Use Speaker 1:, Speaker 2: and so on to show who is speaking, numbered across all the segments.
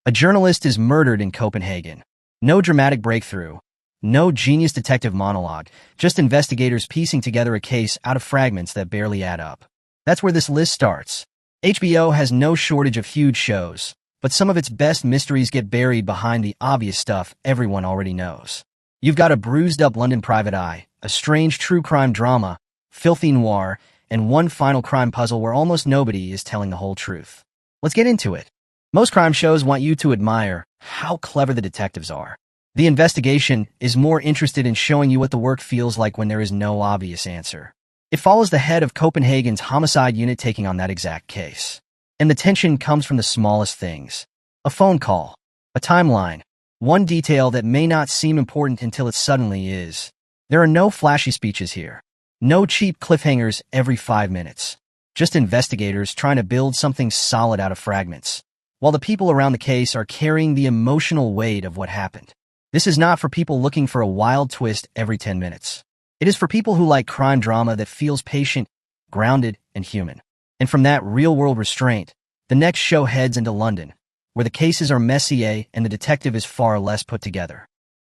Speaker 1: A journalist is murdered in Copenhagen. No dramatic breakthrough. No genius detective monologue, just investigators piecing together a case out of fragments that barely add up. That's where this list starts. HBO has no shortage of huge shows, but some of its best mysteries get buried behind the obvious stuff everyone already knows. You've got a bruised-up London private eye, a strange true crime drama, filthy noir, and one final crime puzzle where almost nobody is telling the whole truth. Let's get into it. Most crime shows want you to admire how clever the detectives are. The investigation is more interested in showing you what the work feels like when there is no obvious answer. It follows the head of Copenhagen's homicide unit taking on that exact case. And the tension comes from the smallest things. A phone call, a timeline, one detail that may not seem important until it suddenly is. There are no flashy speeches here. No cheap cliffhangers every 5 minutes. Just investigators trying to build something solid out of fragments, while the people around the case are carrying the emotional weight of what happened. This is not for people looking for a wild twist every 10 minutes. It is for people who like crime drama that feels patient, grounded, and human. And from that real-world restraint, the next show heads into London, where the cases are messier and the detective is far less put together.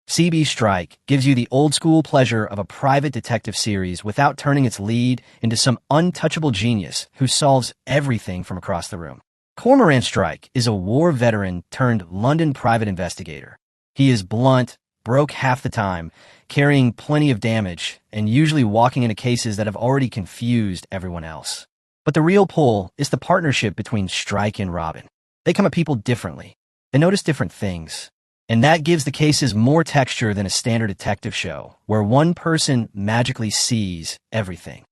Speaker 1: CB Strike gives you the old-school pleasure of a private detective series without turning its lead into some untouchable genius who solves everything from across the room. Cormoran Strike is a war veteran turned London private investigator. He is blunt, broke half the time, carrying plenty of damage, and usually walking into cases that have already confused everyone else. But the real pull is the partnership between Strike and Robin. They come at people differently. They notice different things. And that gives the cases more texture than a standard detective show, where one person magically sees everything.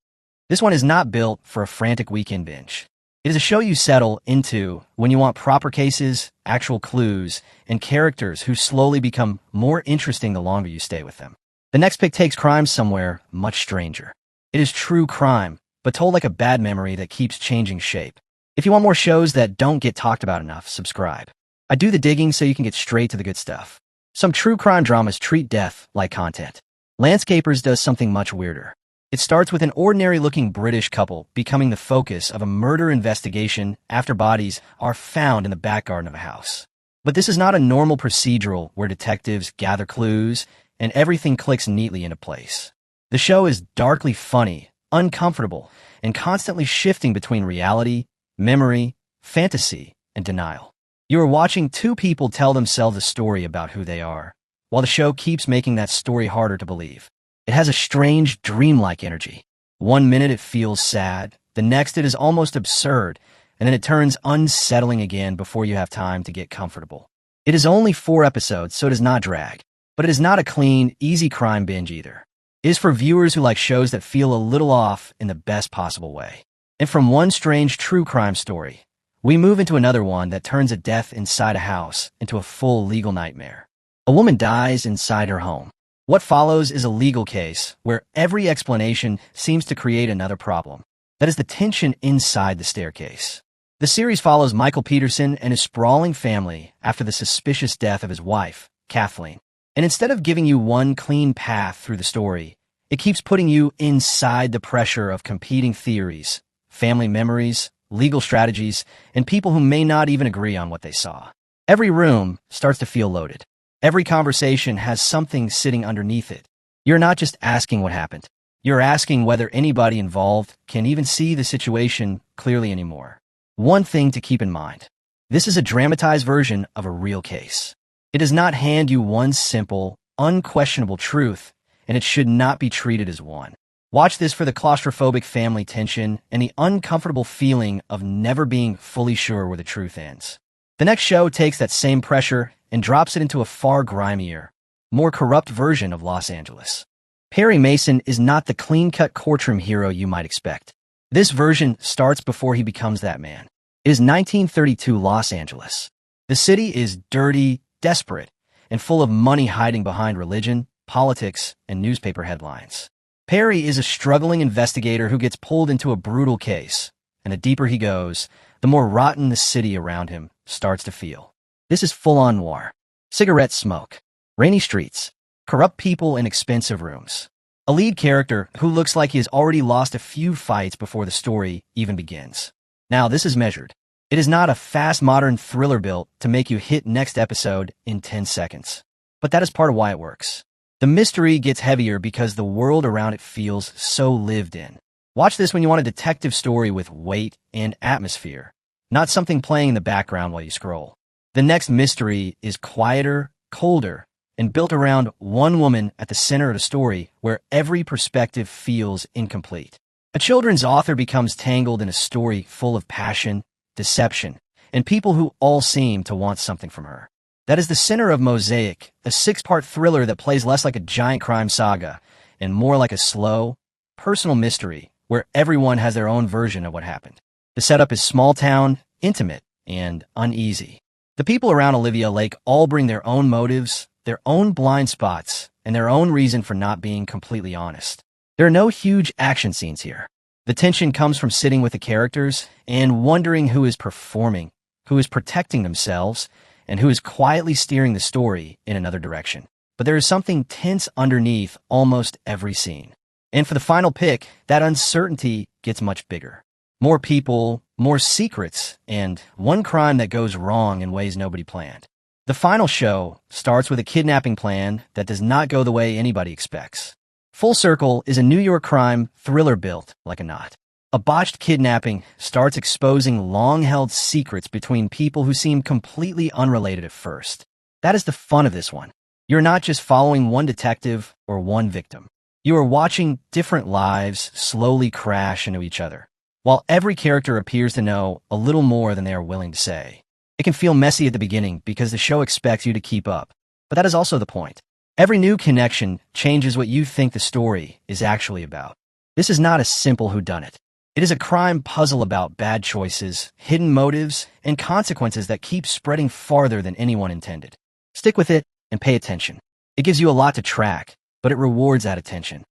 Speaker 1: This one is not built for a frantic weekend binge. It is a show you settle into when you want proper cases, actual clues, and characters who slowly become more interesting the longer you stay with them. The next pick takes crime somewhere much stranger. It is true crime, but told like a bad memory that keeps changing shape. If you want more shows that don't get talked about enough, subscribe. I do the digging so you can get straight to the good stuff. Some true crime dramas treat death like content. Landscapers does something much weirder. It starts with an ordinary-looking British couple becoming the focus of a murder investigation after bodies are found in the back garden of a house. But this is not a normal procedural where detectives gather clues and everything clicks neatly into place. The show is darkly funny, uncomfortable, and constantly shifting between reality, memory, fantasy, and denial. You are watching two people tell themselves a story about who they are, while the show keeps making that story harder to believe. It has a strange, dreamlike energy. 1 minute it feels sad, the next it is almost absurd, and then it turns unsettling again before you have time to get comfortable. It is only 4 episodes, so it does not drag, but it is not a clean, easy crime binge either. It is for viewers who like shows that feel a little off in the best possible way. And from one strange true crime story, we move into another one that turns a death inside a house into a full legal nightmare. A woman dies inside her home. What follows is a legal case where every explanation seems to create another problem. That is the tension inside the staircase. The series follows Michael Peterson and his sprawling family after the suspicious death of his wife, Kathleen. And instead of giving you one clean path through the story, it keeps putting you inside the pressure of competing theories, family memories, legal strategies, and people who may not even agree on what they saw. Every room starts to feel loaded. Every conversation has something sitting underneath it. You're not just asking what happened. You're asking whether anybody involved can even see the situation clearly anymore. One thing to keep in mind. This is a dramatized version of a real case. It does not hand you one simple, unquestionable truth, and it should not be treated as one. Watch this for the claustrophobic family tension and the uncomfortable feeling of never being fully sure where the truth ends. The next show takes that same pressure and drops it into a far grimier, more corrupt version of Los Angeles. Perry Mason is not the clean-cut courtroom hero you might expect. This version starts before he becomes that man. It is 1932 Los Angeles. The city is dirty, desperate, and full of money hiding behind religion, politics, and newspaper headlines. Perry is a struggling investigator who gets pulled into a brutal case, and the deeper he goes, the more rotten the city around him starts to feel. This is full-on noir. Cigarette smoke, rainy streets, corrupt people in expensive rooms. A lead character who looks like he has already lost a few fights before the story even begins. Now, this is measured. It is not a fast modern thriller built to make you hit next episode in 10 seconds. But that is part of why it works. The mystery gets heavier because the world around it feels so lived in. Watch this when you want a detective story with weight and atmosphere, not something playing in the background while you scroll. The next mystery is quieter, colder, and built around one woman at the center of the story where every perspective feels incomplete. A children's author becomes tangled in a story full of passion, deception, and people who all seem to want something from her. That is the center of Mosaic, a 6-part thriller that plays less like a giant crime saga and more like a slow, personal mystery where everyone has their own version of what happened. The setup is small town, intimate, and uneasy. The people around Olivia Lake all bring their own motives, their own blind spots, and their own reason for not being completely honest. There are no huge action scenes here. The tension comes from sitting with the characters and wondering who is performing, who is protecting themselves, and who is quietly steering the story in another direction. But there is something tense underneath almost every scene. And for the final pick, that uncertainty gets much bigger. More people, more secrets, and one crime that goes wrong in ways nobody planned. The final show starts with a kidnapping plan that does not go the way anybody expects. Full Circle is a New York crime thriller built like a knot. A botched kidnapping starts exposing long-held secrets between people who seem completely unrelated at first. That is the fun of this one. You're not just following one detective or one victim. You are watching different lives slowly crash into each other, while every character appears to know a little more than they are willing to say. It can feel messy at the beginning because the show expects you to keep up, but that is also the point. Every new connection changes what you think the story is actually about. This is not a simple whodunit. It is a crime puzzle about bad choices, hidden motives, and consequences that keep spreading farther than anyone intended. Stick with it and pay attention. It gives you a lot to track, but it rewards that attention.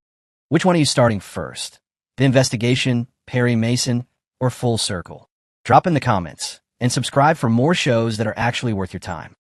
Speaker 1: Which one are you starting first? The Investigation, Perry Mason, or Full Circle? Drop in the comments and subscribe for more shows that are actually worth your time.